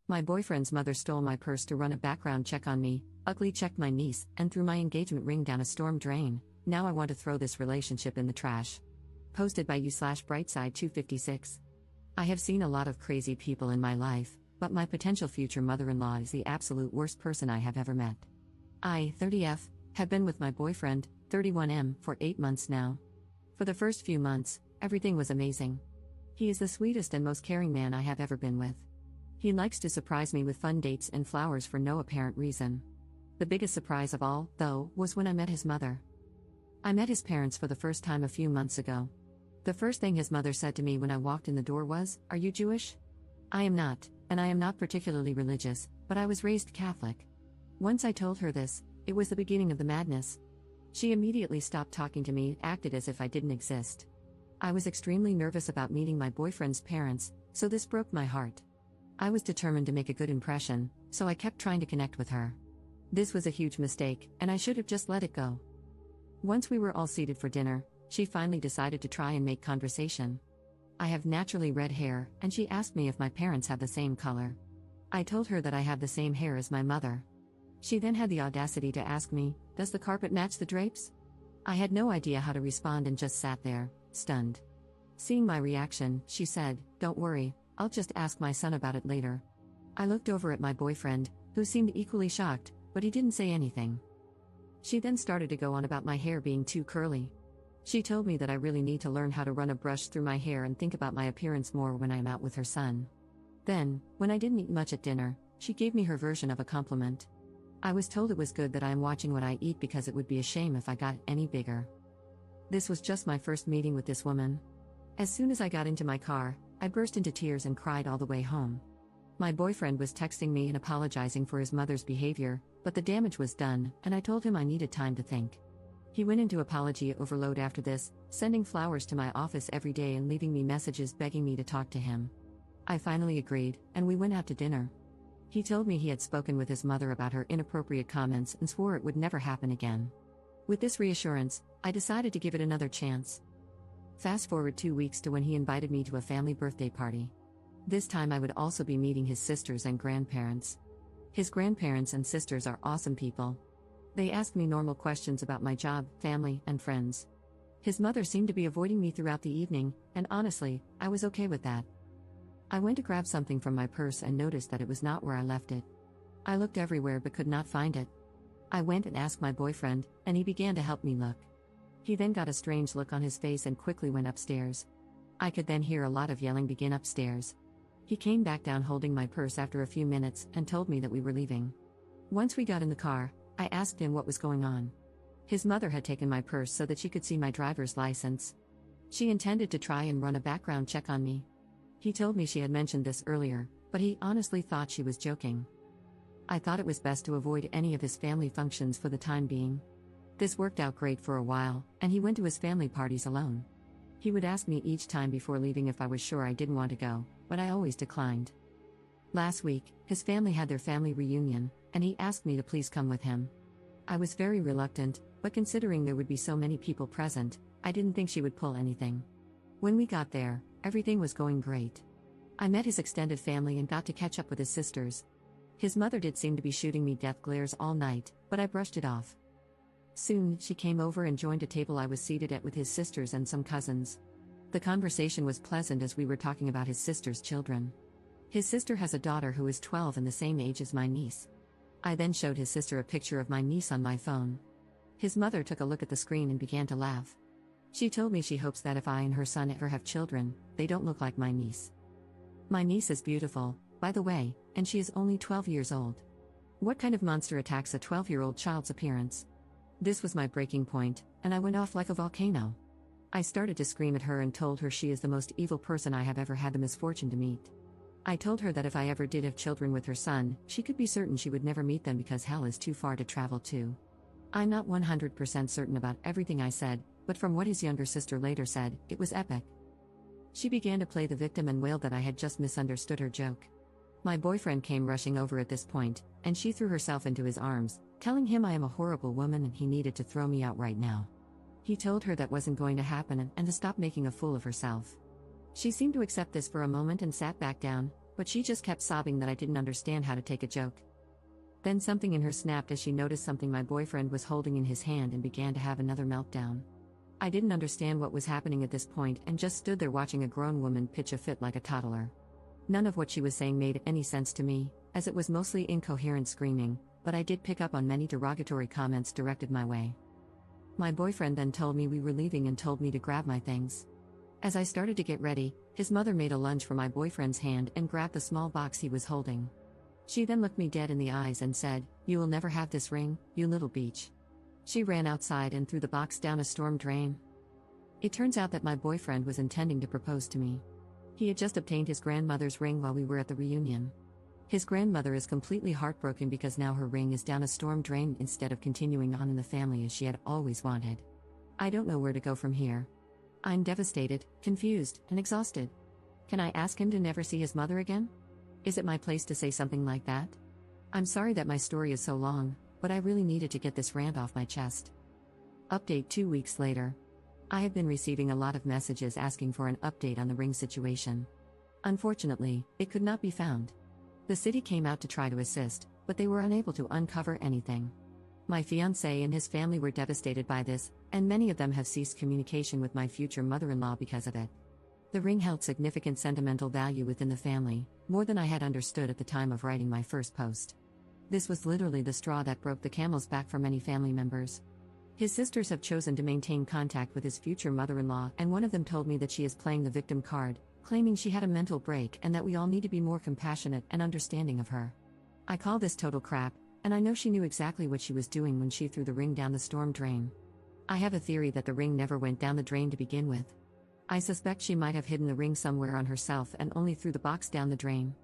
My boyfriend's mother stole my purse to run a background check on me, ugly checked my niece, and threw my engagement ring down a storm drain. Now I want to throw this relationship in the trash. Posted by you/Brightside256. I have seen a lot of crazy people in my life, but my potential future mother-in-law is the absolute worst person I have ever met. I, 30F, have been with my boyfriend, 31M, for 8 months now. For the first few months, everything was amazing. He is the sweetest and most caring man I have ever been with. He likes to surprise me with fun dates and flowers for no apparent reason. The biggest surprise of all, though, was when I met his mother. I met his parents for the first time a few months ago. The first thing his mother said to me when I walked in the door was, "Are you Jewish?" I am not, and I am not particularly religious, but I was raised Catholic. Once I told her this, it was the beginning of the madness. She immediately stopped talking to me, acted as if I didn't exist. I was extremely nervous about meeting my boyfriend's parents, so this broke my heart. I was determined to make a good impression, so I kept trying to connect with her. This was a huge mistake, and I should have just let it go. Once we were all seated for dinner, she finally decided to try and make conversation. I have naturally red hair, and she asked me if my parents have the same color. I told her that I have the same hair as my mother. She then had the audacity to ask me, "Does the carpet match the drapes?" I had no idea how to respond and just sat there, stunned. Seeing my reaction, she said, "Don't worry, I'll just ask my son about it later." I looked over at my boyfriend, who seemed equally shocked, but he didn't say anything. She then started to go on about my hair being too curly. She told me that I really need to learn how to run a brush through my hair and think about my appearance more when I'm out with her son. Then, when I didn't eat much at dinner, she gave me her version of a compliment. I was told it was good that I am watching what I eat because it would be a shame if I got any bigger. This was just my first meeting with this woman. As soon as I got into my car, I burst into tears and cried all the way home. My boyfriend was texting me and apologizing for his mother's behavior, but the damage was done, and I told him I needed time to think. He went into apology overload after this, sending flowers to my office every day and leaving me messages begging me to talk to him. I finally agreed, and we went out to dinner. He told me he had spoken with his mother about her inappropriate comments and swore it would never happen again. With this reassurance, I decided to give it another chance. Fast forward 2 weeks to when he invited me to a family birthday party. This time I would also be meeting his sisters and grandparents. His grandparents and sisters are awesome people. They asked me normal questions about my job, family, and friends. His mother seemed to be avoiding me throughout the evening, and honestly, I was okay with that. I went to grab something from my purse and noticed that it was not where I left it. I looked everywhere but could not find it. I went and asked my boyfriend, and he began to help me look. He then got a strange look on his face and quickly went upstairs. I could then hear a lot of yelling begin upstairs. He came back down holding my purse after a few minutes and told me that we were leaving. Once we got in the car, I asked him what was going on. His mother had taken my purse so that she could see my driver's license. She intended to try and run a background check on me. He told me she had mentioned this earlier, but he honestly thought she was joking. I thought it was best to avoid any of his family functions for the time being. This worked out great for a while, and he went to his family parties alone. He would ask me each time before leaving if I was sure I didn't want to go, but I always declined. Last week, his family had their family reunion, and he asked me to please come with him. I was very reluctant, but considering there would be so many people present, I didn't think she would pull anything. When we got there, everything was going great. I met his extended family and got to catch up with his sisters. His mother did seem to be shooting me death glares all night, but I brushed it off. Soon, she came over and joined a table I was seated at with his sisters and some cousins. The conversation was pleasant as we were talking about his sister's children. His sister has a daughter who is 12 and the same age as my niece. I then showed his sister a picture of my niece on my phone. His mother took a look at the screen and began to laugh. She told me she hopes that if I and her son ever have children, they don't look like my niece. My niece is beautiful, by the way, and she is only 12 years old. What kind of monster attacks a 12-year-old child's appearance? This was my breaking point, and I went off like a volcano. I started to scream at her and told her she is the most evil person I have ever had the misfortune to meet. I told her that if I ever did have children with her son, she could be certain she would never meet them because hell is too far to travel to. I'm not 100% certain about everything I said, but from what his younger sister later said, it was epic. She began to play the victim and wailed that I had just misunderstood her joke. My boyfriend came rushing over at this point, and she threw herself into his arms, telling him I am a horrible woman and he needed to throw me out right now. He told her that wasn't going to happen and to stop making a fool of herself. She seemed to accept this for a moment and sat back down, But she just kept sobbing that I didn't understand how to take a joke. Then something in her snapped as she noticed something my boyfriend was holding in his hand and began to have another meltdown. I didn't understand what was happening at this point and just stood there watching a grown woman pitch a fit like a toddler. None of what she was saying made any sense to me, as it was mostly incoherent screaming, but I did pick up on many derogatory comments directed my way. My boyfriend then told me we were leaving and told me to grab my things. As I started to get ready, his mother made a lunge for my boyfriend's hand and grabbed the small box he was holding. She then looked me dead in the eyes and said, "You will never have this ring, you little beach." She ran outside and threw the box down a storm drain. It turns out that my boyfriend was intending to propose to me. He had just obtained his grandmother's ring while we were at the reunion. His grandmother is completely heartbroken because now her ring is down a storm drain instead of continuing on in the family as she had always wanted. I don't know where to go from here. I'm devastated, confused, and exhausted. Can I ask him to never see his mother again? Is it my place to say something like that? I'm sorry that my story is so long, but I really needed to get this rant off my chest. Update 2 weeks later. I have been receiving a lot of messages asking for an update on the ring situation. Unfortunately, it could not be found. The city came out to try to assist, but they were unable to uncover anything. My fiancé and his family were devastated by this, and many of them have ceased communication with my future mother-in-law because of it. The ring held significant sentimental value within the family, more than I had understood at the time of writing my first post. This was literally the straw that broke the camel's back for many family members. His sisters have chosen to maintain contact with his future mother-in-law, and one of them told me that she is playing the victim card, claiming she had a mental break and that we all need to be more compassionate and understanding of her. I call this total crap, and I know she knew exactly what she was doing when she threw the ring down the storm drain. I have a theory that the ring never went down the drain to begin with. I suspect she might have hidden the ring somewhere on herself and only threw the box down the drain.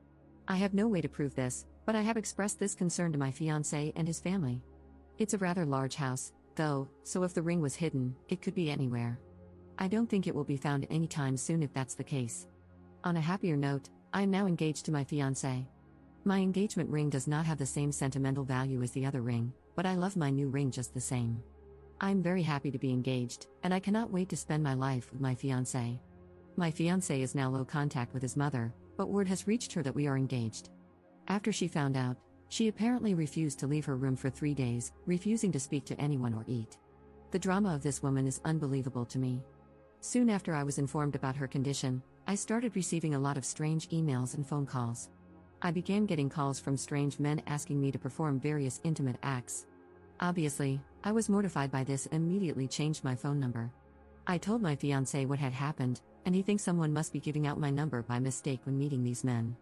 I have no way to prove this, but I have expressed this concern to my fiancé and his family. It's a rather large house, though, so if the ring was hidden, it could be anywhere. I don't think it will be found anytime soon if that's the case. On a happier note, I am now engaged to my fiancé. My engagement ring does not have the same sentimental value as the other ring, but I love my new ring just the same. I'm very happy to be engaged, and I cannot wait to spend my life with my fiancé. My fiancé is now low contact with his mother, but word has reached her that we are engaged. After she found out, she apparently refused to leave her room for 3 days, refusing to speak to anyone or eat. The drama of this woman is unbelievable to me. Soon after I was informed about her condition, I started receiving a lot of strange emails and phone calls. I began getting calls from strange men asking me to perform various intimate acts. Obviously, I was mortified by this and immediately changed my phone number. I told my fiancé what had happened, and he thinks someone must be giving out my number by mistake when meeting these men.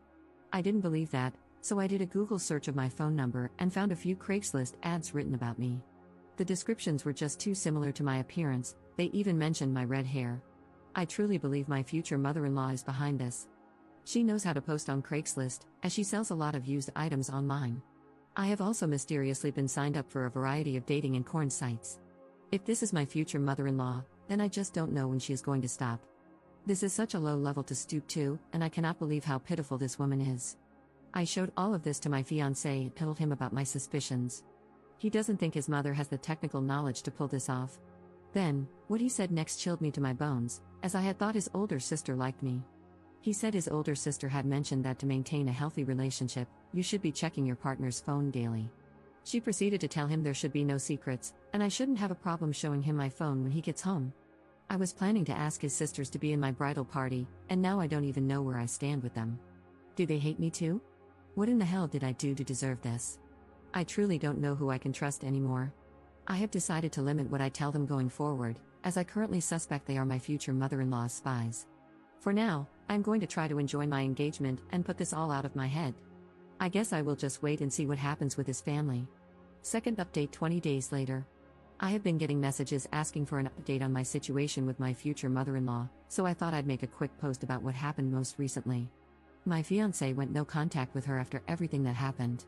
I didn't believe that, so I did a Google search of my phone number and found a few Craigslist ads written about me. The descriptions were just too similar to my appearance, they even mentioned my red hair. I truly believe my future mother-in-law is behind this. She knows how to post on Craigslist, as she sells a lot of used items online. I have also mysteriously been signed up for a variety of dating and porn sites. If this is my future mother-in-law, then I just don't know when she is going to stop. This is such a low level to stoop to, and I cannot believe how pitiful this woman is. I showed all of this to my fiancé and told him about my suspicions. He doesn't think his mother has the technical knowledge to pull this off. Then, what he said next chilled me to my bones, as I had thought his older sister liked me. He said his older sister had mentioned that to maintain a healthy relationship, you should be checking your partner's phone daily. She proceeded to tell him there should be no secrets, and I shouldn't have a problem showing him my phone when he gets home. I was planning to ask his sisters to be in my bridal party, and now I don't even know where I stand with them. Do they hate me too? What in the hell did I do to deserve this? I truly don't know who I can trust anymore. I have decided to limit what I tell them going forward, as I currently suspect they are my future mother-in-law's spies. For now, I'm going to try to enjoy my engagement and put this all out of my head. I guess I will just wait and see what happens with his family. Second update 20 days later. I have been getting messages asking for an update on my situation with my future mother-in-law, so I thought I'd make a quick post about what happened most recently. My fiancé went no contact with her after everything that happened.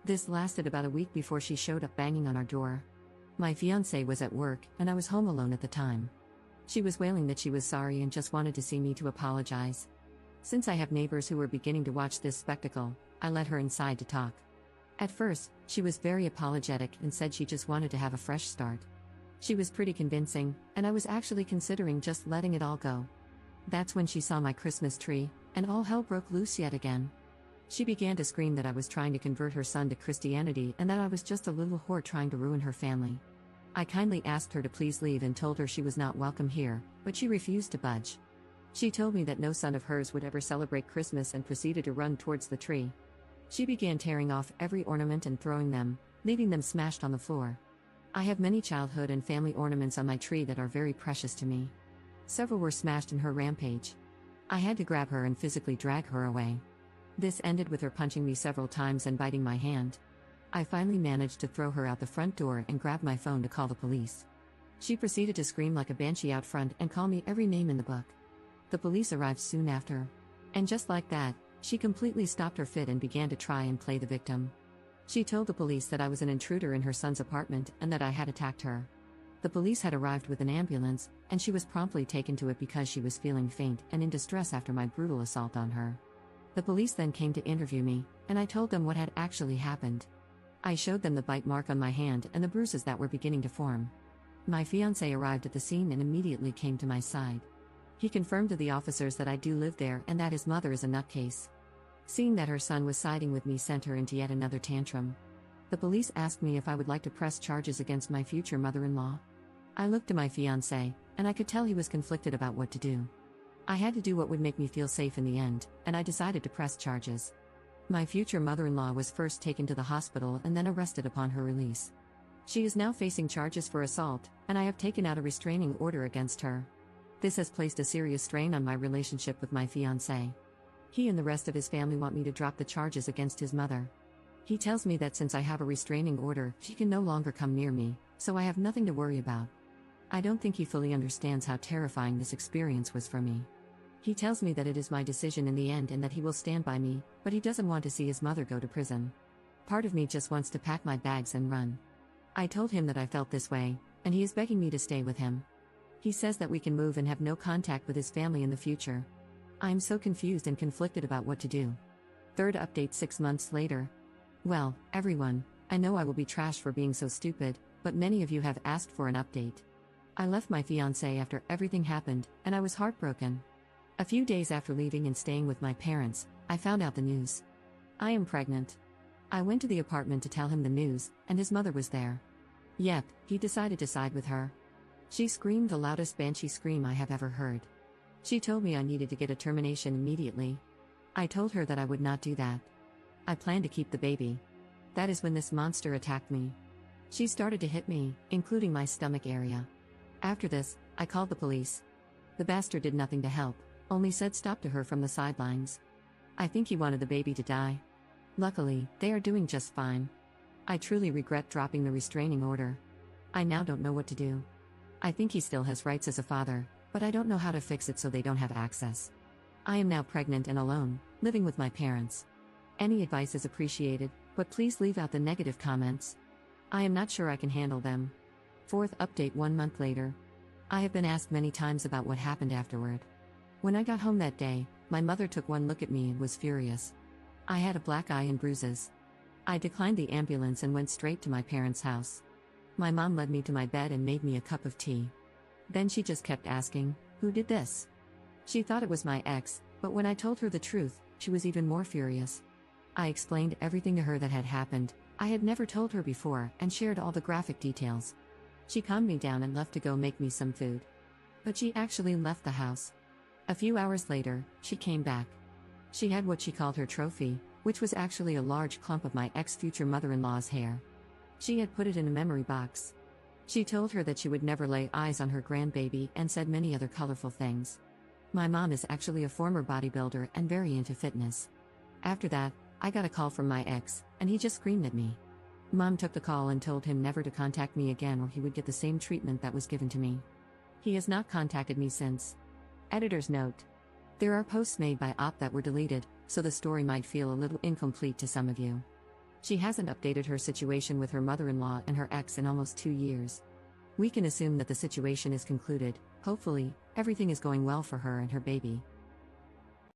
This lasted about a week before she showed up banging on our door. My fiancé was at work, and I was home alone at the time. She was wailing that she was sorry and just wanted to see me to apologize. Since I have neighbors who were beginning to watch this spectacle, I let her inside to talk. At first, she was very apologetic and said she just wanted to have a fresh start. She was pretty convincing, and I was actually considering just letting it all go. That's when she saw my Christmas tree, and all hell broke loose yet again. She began to scream that I was trying to convert her son to Christianity and that I was just a little whore trying to ruin her family. I kindly asked her to please leave and told her she was not welcome here, but she refused to budge. She told me that no son of hers would ever celebrate Christmas and proceeded to run towards the tree. She began tearing off every ornament and throwing them, leaving them smashed on the floor. I have many childhood and family ornaments on my tree that are very precious to me. Several were smashed in her rampage. I had to grab her and physically drag her away. This ended with her punching me several times and biting my hand. I finally managed to throw her out the front door and grab my phone to call the police. She proceeded to scream like a banshee out front and call me every name in the book. The police arrived soon after. And just like that, she completely stopped her fit and began to try and play the victim. She told the police that I was an intruder in her son's apartment and that I had attacked her. The police had arrived with an ambulance, and she was promptly taken to it because she was feeling faint and in distress after my brutal assault on her. The police then came to interview me, and I told them what had actually happened. I showed them the bite mark on my hand and the bruises that were beginning to form. My fiancé arrived at the scene and immediately came to my side. He confirmed to the officers that I do live there and that his mother is a nutcase. Seeing that her son was siding with me sent her into yet another tantrum. The police asked me if I would like to press charges against my future mother-in-law. I looked to my fiancé, and I could tell he was conflicted about what to do. I had to do what would make me feel safe in the end, and I decided to press charges. My future mother-in-law was first taken to the hospital and then arrested upon her release. She is now facing charges for assault, and I have taken out a restraining order against her. This has placed a serious strain on my relationship with my fiancé. He and the rest of his family want me to drop the charges against his mother. He tells me that since I have a restraining order, she can no longer come near me, so I have nothing to worry about. I don't think he fully understands how terrifying this experience was for me. He tells me that it is my decision in the end and that he will stand by me, but he doesn't want to see his mother go to prison. Part of me just wants to pack my bags and run. I told him that I felt this way, and he is begging me to stay with him. He says that we can move and have no contact with his family in the future. I am so confused and conflicted about what to do. Third update 6 months later. Well, everyone, I know I will be trashed for being so stupid, but many of you have asked for an update. I left my fiancé after everything happened, and I was heartbroken. A few days after leaving and staying with my parents, I found out the news. I am pregnant. I went to the apartment to tell him the news, and his mother was there. Yep, he decided to side with her. She screamed the loudest banshee scream I have ever heard. She told me I needed to get a termination immediately. I told her that I would not do that. I planned to keep the baby. That is when this monster attacked me. She started to hit me, including my stomach area. After this, I called the police. The bastard did nothing to help, only said stop to her from the sidelines. I think he wanted the baby to die. Luckily, they are doing just fine. I truly regret dropping the restraining order. I now don't know what to do. I think he still has rights as a father, but I don't know how to fix it so they don't have access. I am now pregnant and alone, living with my parents. Any advice is appreciated, but please leave out the negative comments. I am not sure I can handle them. Fourth update 1 month later. I have been asked many times about what happened afterward. When I got home that day, my mother took one look at me and was furious. I had a black eye and bruises. I declined the ambulance and went straight to my parents' house. My mom led me to my bed and made me a cup of tea. Then she just kept asking, "Who did this?" She thought it was my ex, but when I told her the truth, she was even more furious. I explained everything to her that had happened. I had never told her before and shared all the graphic details. She calmed me down and left to go make me some food. But she actually left the house. A few hours later, she came back. She had what she called her trophy, which was actually a large clump of my ex-future mother-in-law's hair. She had put it in a memory box. She told her that she would never lay eyes on her grandbaby and said many other colorful things. My mom is actually a former bodybuilder and very into fitness. After that, I got a call from my ex, and he just screamed at me. Mom took the call and told him never to contact me again or he would get the same treatment that was given to me. He has not contacted me since. Editor's note. There are posts made by Op that were deleted, so the story might feel a little incomplete to some of you. She hasn't updated her situation with her mother-in-law and her ex in almost 2 years. We can assume that the situation is concluded. Hopefully, everything is going well for her and her baby.